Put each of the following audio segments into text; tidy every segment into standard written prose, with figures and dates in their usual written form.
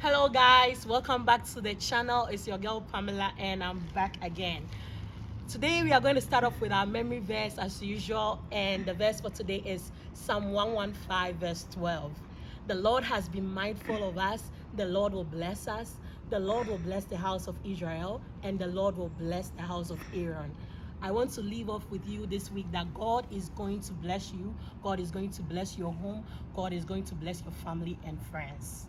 Hello guys, welcome back to the channel. It's your girl Pamela and I'm back again. Today we are going to start off with our memory verse as usual, and the verse for today is Psalm 115 verse 12. The Lord has been mindful of us. The Lord will bless us. The Lord will bless the house of Israel, and the Lord will bless the house of Aaron. I want to leave off with you this week that God is going to bless you. God is going to bless your home. God is going to bless your family and friends.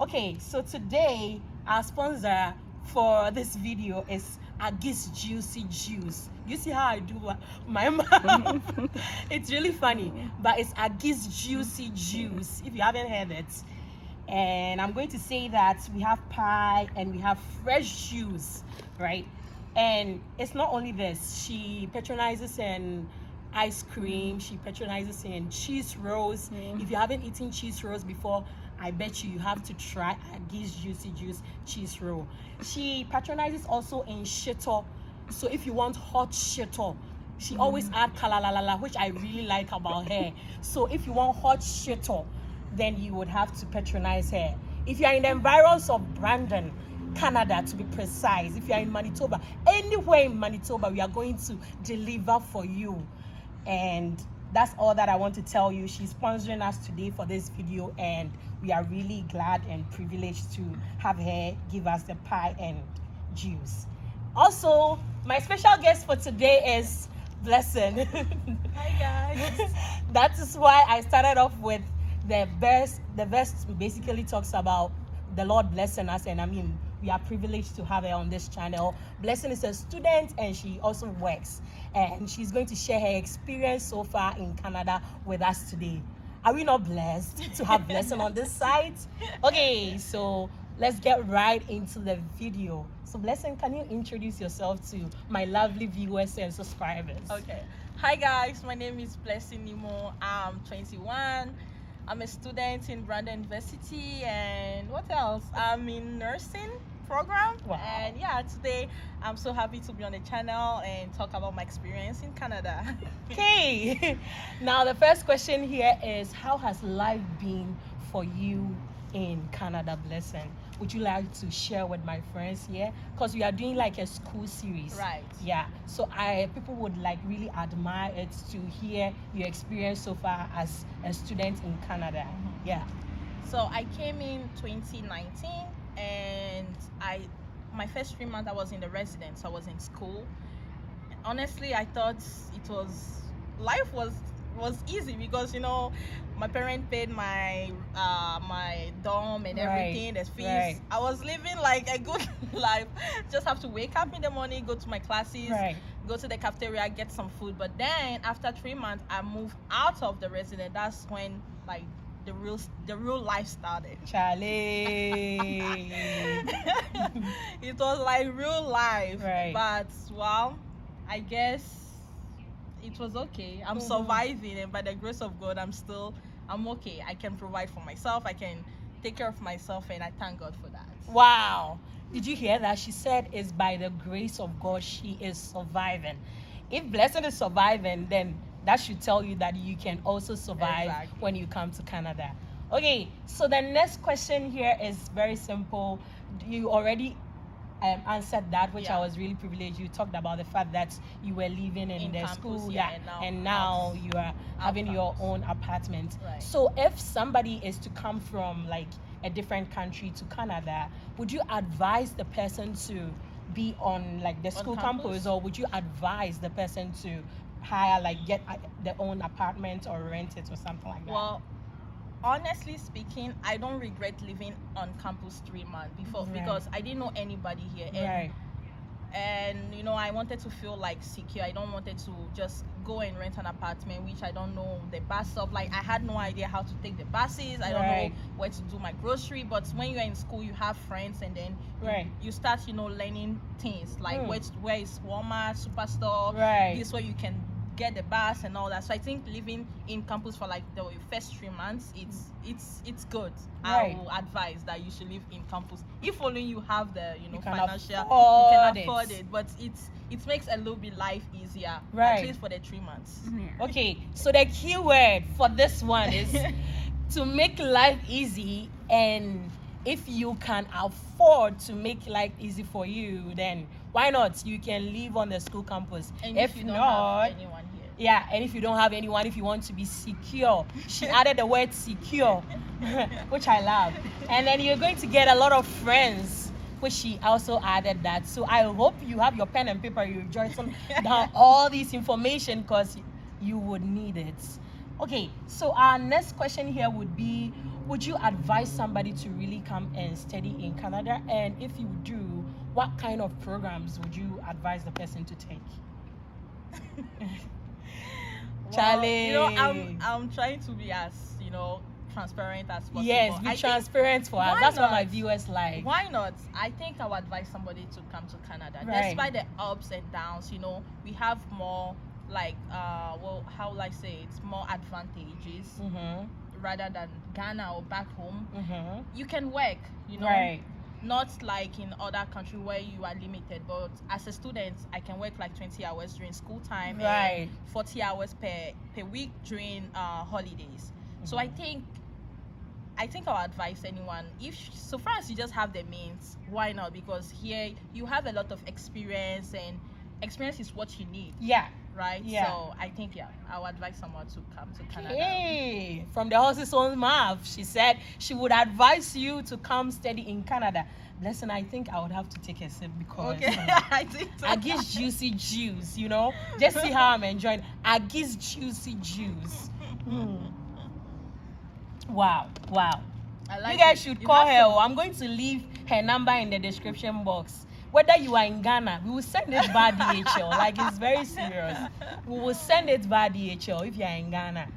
Okay, so today our sponsor for this video is Agis Juicy Juice. You see how I do my mouth? It's really funny, but it's Agis Juicy Juice if you haven't heard it. And I'm going to say that we have pie and we have fresh juice, right? And it's not only this, she patronizes in ice cream, she patronizes in cheese rolls. If you haven't eaten cheese rolls before, I bet you have to try Agis Juicy Juice cheese roll. She patronizes also in shito. So if you want hot shito, she always add kalalalala, which I really like about her. So if you want hot shito, then you would have to patronize her. If you are in the environs of Brandon, Canada to be precise, if you are in Manitoba, anywhere in Manitoba, we are going to deliver for you. And that's all that I want to tell you. She's sponsoring us today for this video, and we are really glad and privileged to have her give us the pie and juice. Also, my special guest for today is Blessing. Hi guys. That is why I started off with the verse. The verse basically talks about the Lord blessing us, and I mean, we are privileged to have her on this channel. Blessing is a student and she also works, and she's going to share her experience so far in Canada with us today. Are we not blessed to have Blessing on this site? Okay, so let's get right into the video. So Blessing, can you introduce yourself to my lovely viewers and subscribers? Okay. Hi guys, my name is Blessing Nimo. I'm 21. I'm a student in Brandon University, and what else? I'm in nursing program. Wow. And yeah, today I'm so happy to be on the channel and talk about my experience in Canada. Okay. Now the first question here is, how has life been for you in Canada, Blessing? Would you like to share with my friends here? Because we are doing like a school series. Right. Yeah. So people would like really admire it to hear your experience so far as a student in Canada. Yeah. So I came in 2019, and my first 3 months I was in the residence. I was in school. Honestly, I thought life was easy because my parents paid my my dorm and everything, the fees. Right. I was living like a good life. Just have to wake up in the morning, go to my classes, go to the cafeteria, get some food. But then after 3 months, I moved out of the residence. That's when like the real life started. Charlie. It was like real life. Right. But well, I guess it was okay. I'm surviving, and by the grace of God, I'm okay. I can provide for myself. I can take care of myself, and I thank God for that. Wow. Did you hear that? She said it's by the grace of God she is surviving. If Blessing is surviving, then that should tell you that you can also survive when you come to Canada. Okay, so the next question here is very simple. You already answered that, which I was really privileged. You talked about the fact that you were living in the campus, school, and now you are having your own apartment. Right. So if somebody is to come from like a different country to Canada, would you advise the person to be on like the school campus, or would you advise the person to hire, like get their own apartment or rent it or something like that? Well, honestly speaking, I don't regret living on campus 3 months before, because I didn't know anybody here, and I wanted to feel like secure. I don't wanted to just go and rent an apartment which I don't know the bus of. Like, I had no idea how to take the buses. I don't know where to do my grocery. But when you're in school, you have friends, and then you start learning things like where is Walmart, Superstore, this where you can get the bus and all that. So I think living in campus for like the first 3 months, it's good. I will advise that you should live in campus if only you have the financial, you can afford it. But it makes a little bit life easier, at least for the 3 months. Okay, so the key word for this one is to make life easy and if you can afford to make life easy for you, then why not? You can live on the school campus. And if you don't not, have anyone here. yeah, and if you don't have anyone, if you want to be secure, she added the word secure, which I love. And then you're going to get a lot of friends, which she also added that. So I hope you have your pen and paper, you're jotting down all this information because you would need it. Okay, so our next question here would be, would you advise somebody to really come and study in Canada? And if you do, what kind of programs would you advise the person to take? Charlie, I'm trying to be as transparent as possible. Yes, be transparent for us. That's what my viewers like. Why not? I think I would advise somebody to come to Canada. Right. Despite the ups and downs, we have more like how will I say it's more advantages rather than Ghana or back home. You can work, Right. not like in other countries where you are limited, but as a student I can work like 20 hours during school time, Right. and 40 hours per week during holidays. So I think I'll advise anyone, if so far as you just have the means, why not? Because here you have a lot of experience, and experience is what you need. Yeah. Right? Yeah. So I think I would advise someone to come to Canada. Hey, from the horse's own mouth, she said she would advise you to come study in Canada. Listen, I think I would have to take a sip because I think so. Aggie's juicy juice, Just see how I'm enjoying Aggie's juicy juice. Wow. I like You guys it. should You call have her. I'm going to leave her number in the description box. Whether you are in Ghana, we will send it via DHL. Like, it's very serious. We will send it via DHL if you are in Ghana.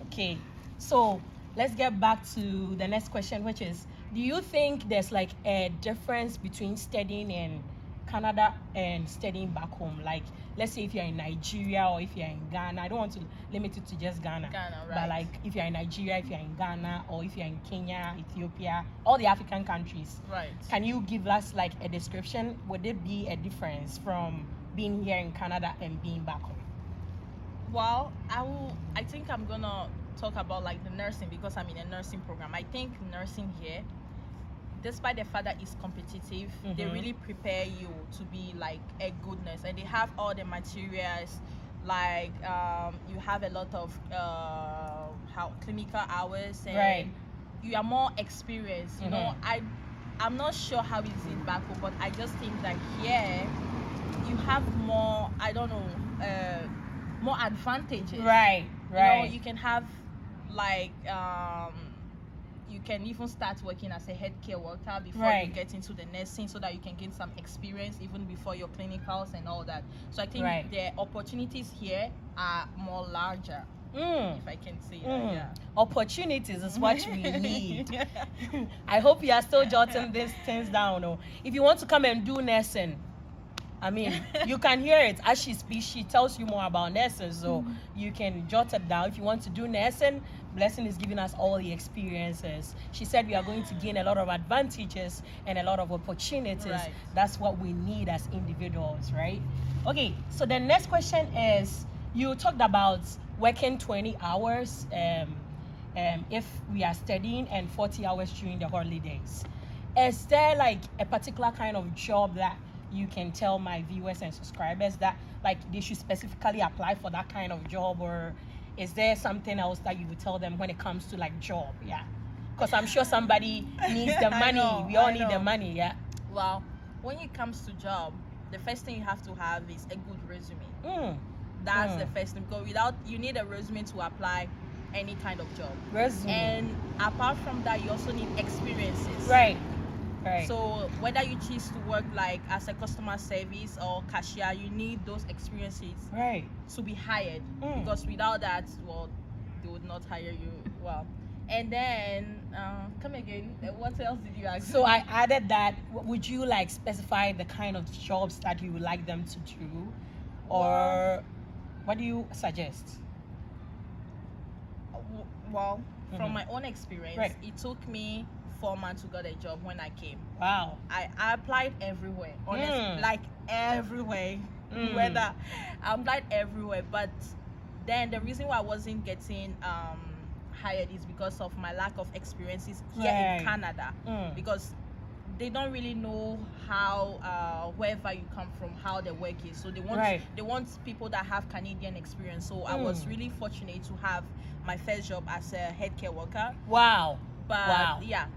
Okay, so let's get back to the next question, which is, do you think there's like a difference between studying in Canada and studying back home? Like, let's say if you're in Nigeria or if you're in Ghana, I don't want to limit it to just Ghana. Right. But like, if you're in Nigeria, if you're in Ghana, or if you're in Kenya, Ethiopia, all the African countries. Right. Can you give us like a description? Would there be a difference from being here in Canada and being back home? Well, I think I'm gonna talk about like the nursing, because I'm in a nursing program. I think nursing here, despite the fact that it's competitive, they really prepare you to be like a good nurse, and they have all the materials, like you have a lot of clinical hours, and Right. you are more experienced. I'm not sure how it's in back home, but I just think that here you have more, more advantages. Right. You can have like you can even start working as a healthcare worker before you get into the nursing, so that you can gain some experience even before your clinicals and all that. So I think the opportunities here are more larger, if I can say that. Yeah. Opportunities is what we need. I hope you are still jotting these things down. Or if you want to come and do nursing, I mean, you can hear it as she speaks. She tells you more about nursing, so you can jot it down. If you want to do nursing, Blessing is giving us all the experiences. She said we are going to gain a lot of advantages and a lot of opportunities. Right. That's what we need as individuals, right? Okay, so the next question is, you talked about working 20 hours if we are studying, and 40 hours during the holidays. Is there like a particular kind of job that you can tell my viewers and subscribers that like they should specifically apply for that kind of job, or is there something else that you would tell them when it comes to like job? Yeah, because I'm sure somebody needs the money. We all need the money. Yeah. Well, when it comes to job, the first thing you have to have is a good resume. That's the first thing, because you need a resume to apply any kind of job. Resume. And apart from that, you also need experiences. Right. So whether you choose to work like as a customer service or cashier, you need those experiences to be hired, because without that, well, they would not hire you. Well, and then come again, what else did you ask? So I added that, would you like specify the kind of jobs that you would like them to do, or what do you suggest? Well, from my own experience, it took me 4 months to get a job when I came. Wow. I applied everywhere, honestly, like everywhere. Whether I applied everywhere, but then the reason why I wasn't getting hired is because of my lack of experiences here in Canada. Because they don't really know how wherever you come from, how the work is. So they want people that have Canadian experience. So I was really fortunate to have my first job as a head care worker. Wow. But yeah.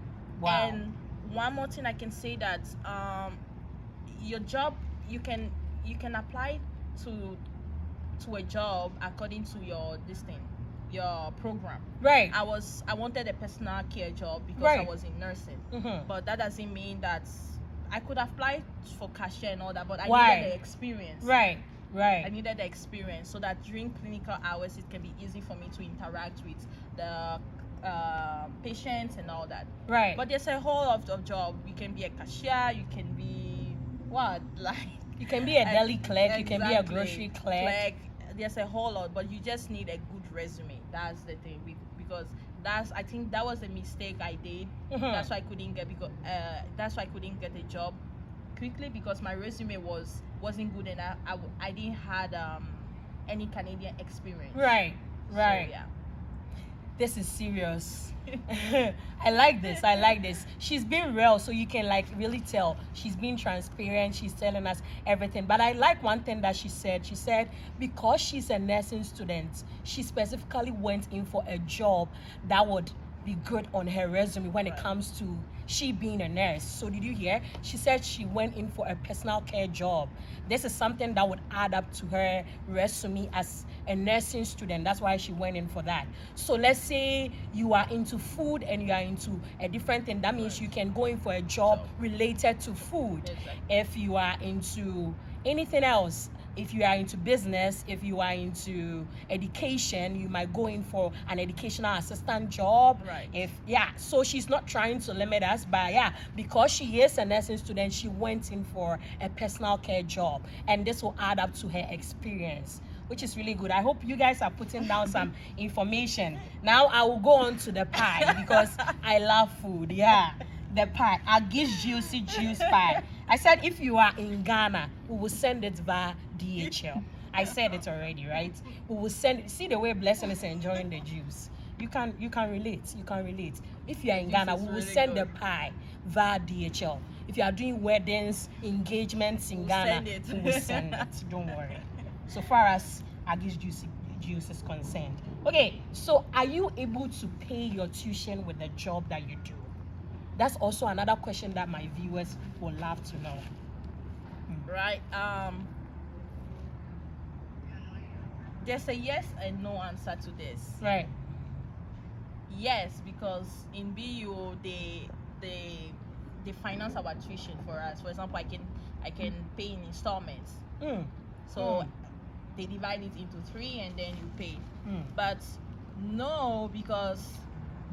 Wow. And one more thing I can say that your job, you can apply to a job according to your your program. Right. I wanted a personal care job because I was in nursing. But that doesn't mean that I could apply for cashier and all that, but I needed the experience. Right. I needed the experience so that during clinical hours it can be easy for me to interact with the patients and all that. Right. But there's a whole lot of job. You can be a cashier, you can be you can be a deli clerk, you can be a grocery clerk. There's a whole lot, but you just need a good resume. That's the thing, because I think that was a mistake I did. That's why I couldn't get a job quickly, because my resume wasn't good and I didn't had any Canadian experience. Right. So, yeah. This is serious. I like this. She's been real, so you can really tell. She's been transparent. She's telling us everything. But I like one thing that she said. She said because she's a nursing student, she specifically went in for a job that would be good on her resume when it comes to she being a nurse. So did you hear? She said she went in for a personal care job. This is something that would add up to her resume as a nursing student. That's why she went in for that. So let's say you are into food and you are into a different thing. That means you can go in for a job related to food. If you are into anything else, if you are into business, if you are into education, you might go in for an educational assistant job. So she's not trying to limit us, but because she is a nursing student, she went in for a personal care job, and this will add up to her experience, which is really good. I hope you guys are putting down some information. Now I will go on to the pie because I love food. The pie. Agis juicy juice pie. I said if you are in Ghana, we will send it via DHL. I said it already, right? We will send it. See the way Blessing is enjoying the juice. You can relate. If you are in Ghana, we will send the pie via DHL. If you are doing weddings, engagements in Ghana, we will send it. Don't worry. So far as Agis juice is concerned. Okay, so are you able to pay your tuition with the job that you do? That's also another question that my viewers would love to know. Right. There's a yes and no answer to this. Right. Yes, because in BU they finance our tuition for us. For example, I can pay in installments. So they divide it into 3 and then you pay. But no, because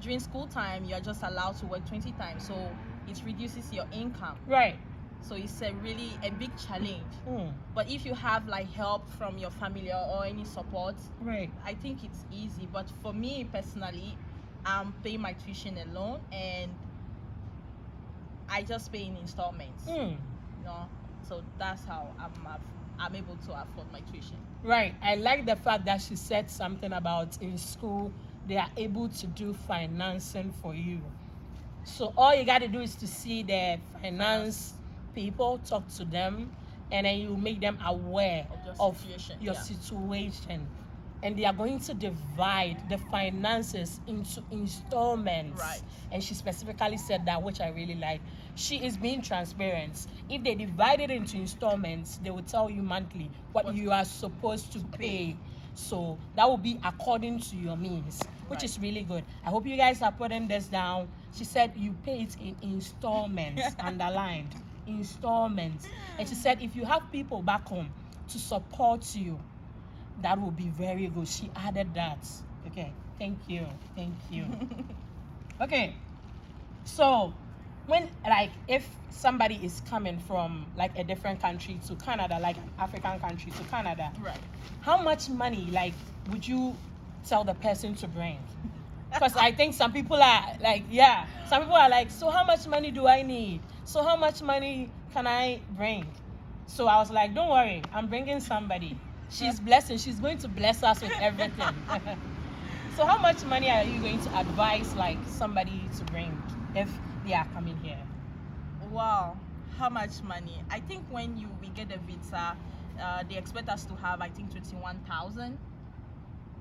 during school time you're just allowed to work 20 times, so it reduces your income. Right. So it's a big challenge. But if you have help from your family or any support, I think it's easy. But for me personally, I'm paying my tuition alone and I just pay in installments. So that's how I'm able to afford my tuition. Right. I like the fact that she said something about in school they are able to do financing for you. So all you got to do is to see the finance people, talk to them, and then you make them aware of your situation. And they are going to divide the finances into installments. Right. And she specifically said that, which I really like. She is being transparent. If they divide it into installments, they will tell you monthly what you are supposed to pay. So that will be according to your means, which is really good. I hope you guys are putting this down. She said you pay it in installments, underlined, installments. And she said if you have people back home to support you, that will be very good. She added that. Okay, thank you. Okay, so when if somebody is coming from a different country to Canada, like an African country to Canada, how much money would you tell the person to bring? Because I think some people are some people are so how much money do I need? So how much money can I bring? So I was like, don't worry, I'm bringing somebody. She's blessing. She's going to bless us with everything. So how much money are you going to advise like somebody to bring if they are coming here? Wow, how much money? I think when we get the visa, they expect us to have, I think, 21,000.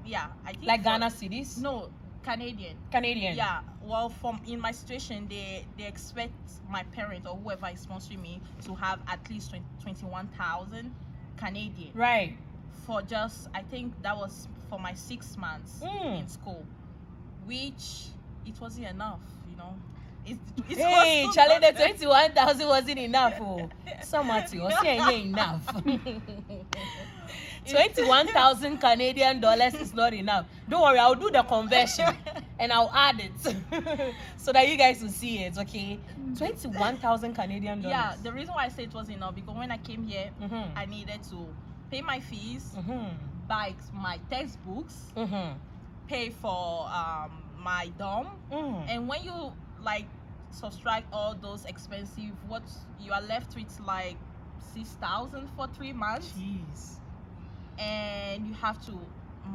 Yeah, I think. Like Ghana cedis? No, Canadian. Canadian. Yeah. Well, in my situation, they expect my parent or whoever is sponsoring me to have at least 21,000 Canadian. Right. For just, I think that was for my 6 months in school, which it wasn't enough, you know. Hey, Charlie, the 21,000 wasn't enough. Oh, so much. You ain't enough. 21,000 Canadian dollars is not enough. Don't worry, I'll do the conversion and I'll add it so that you guys will see it. Okay, 21,000 Canadian dollars. Yeah, the reason why I say it was enough because when I came here, I needed to pay my fees, buy my textbooks, pay for my dorm, and when you like subtract all those expensive, what you are left with like 6,000 for 3 months. Jeez. And you have to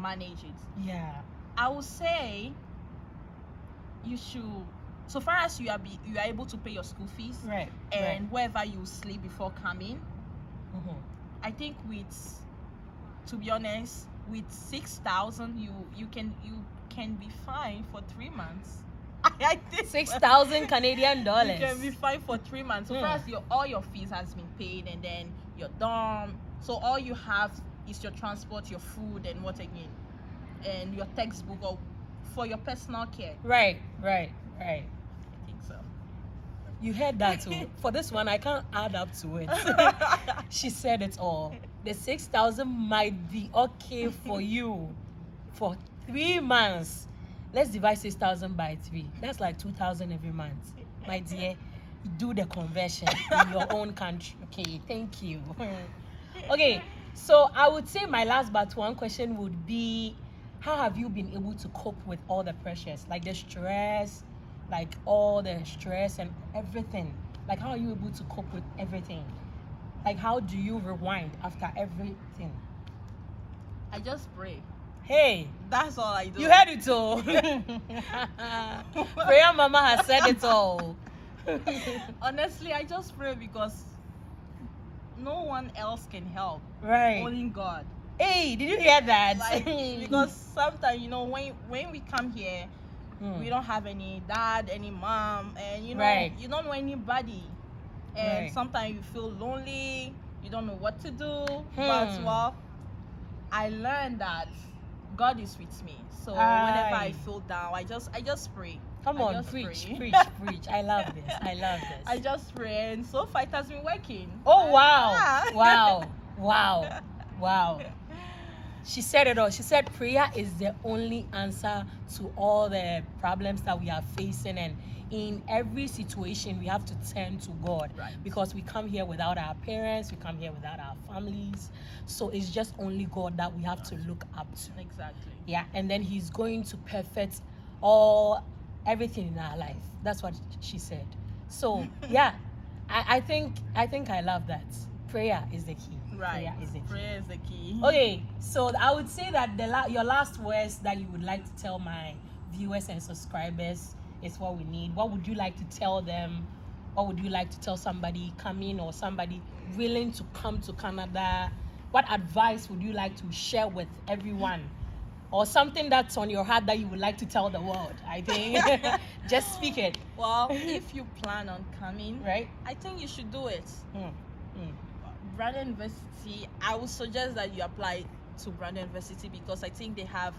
manage it. Yeah, I would say you should, so far as you are able to pay your school fees, right, and wherever you sleep before coming. I think to be honest, with 6,000 you can be fine for 3 months. I think 6,000 Canadian dollars. You can be fine for 3 months. So far as all your fees has been paid, and then your dorm, so all you have is your transport, your food, and what again, and your textbook or for your personal care. Right. I think so. You heard that too. For this one, I can't add up to it. She said it all. The 6,000 might be okay for you for 3 months. Let's divide 6,000 by 3. That's like 2,000 every month. My dear, do the conversion in your own country. Okay, thank you. Okay, so I would say my last but one question would be, how have you been able to cope with all the pressures, like the stress, like all the stress and everything? Like, how are you able to cope with everything? Like, how do you rewind after everything? I just pray. Hey, that's all I do. You heard it all. Prayer Mama has said it all. Honestly, I just pray because no one else can help. Right. Only God. Hey, did you hear that? Like, because sometimes, you know, when we come here, we don't have any dad, any mom, and you know, you don't know anybody. And sometimes you feel lonely, you don't know what to do. But well, I learned that God is with me. So whenever I feel down, I just pray. Come on, preach. I love this. I just pray, and so far it has been working. Oh wow. Wow. She said it all. She said prayer is the only answer to all the problems that we are facing, and in every situation we have to turn to God, because we come here without our parents, we come here without our families, so it's just only God that we have to look up to. Exactly. Yeah, and then He's going to perfect everything in our life. That's what she said. So yeah, I think I love that. Prayer is the key. Prayer is the key. Okay, so I would say that your last words that you would like to tell my viewers and subscribers is what we need. What would you like to tell them? What would you like to tell somebody coming or somebody willing to come to Canada? What advice would you like to share with everyone? Or something that's on your heart that you would like to tell the world? I think just speak it. Well, if you plan on coming, right, I think you should do it. Brandon University, I would suggest that you apply to Brandon University because I think they have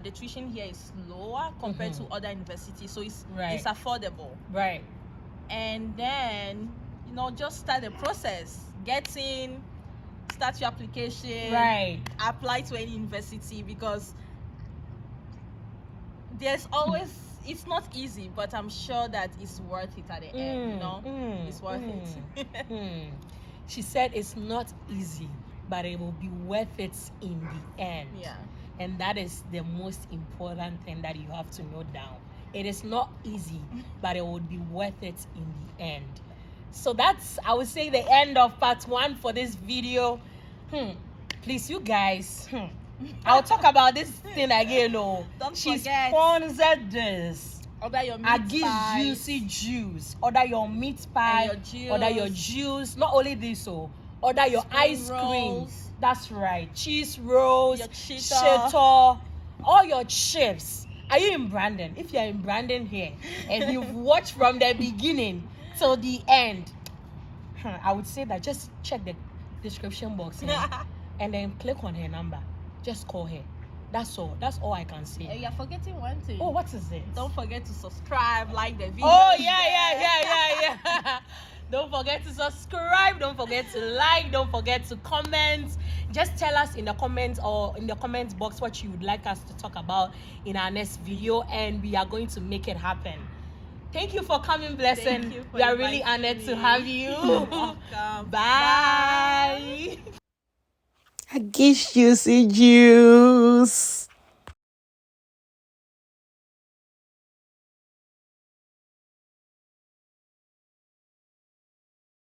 the tuition here is lower compared to other universities, so it's affordable. Right. And then, you know, just start the process. Start your application. Right. Apply to any university because there's always, it's not easy, but I'm sure that it's worth it at the end, you know? It's worth it. She said it's not easy, but it will be worth it in the end. Yeah. And that is the most important thing that you have to note down. It is not easy, but it would be worth it in the end. So that's, I would say, the end of part 1 for this video. Please, you guys, I'll talk about this thing again. No, Don't she forget. sponsored this. Order your meat Aggies pies. juicy juice. Order your meat pie. And your Order your juice. Not only this, order your Spring ice cream. rolls. That's right. Cheese rolls. Your cheetah. Cheetah, all your chips. Are you in Brandon? If you're in Brandon here and you've watched from the beginning till the end, I would say that just check the description box here, and then click on her number. Just call her. That's all. That's all I can say. Hey, you're forgetting one thing. Oh, what is it? Don't forget to subscribe, like the video. Oh, yeah. Don't forget to subscribe. Don't forget to like. Don't forget to comment. Just tell us in the comments or in the comments box what you would like us to talk about in our next video, and we are going to make it happen. Thank you for coming, Blessing. We are really honored to have you. Welcome. Bye. I guess juicy juice.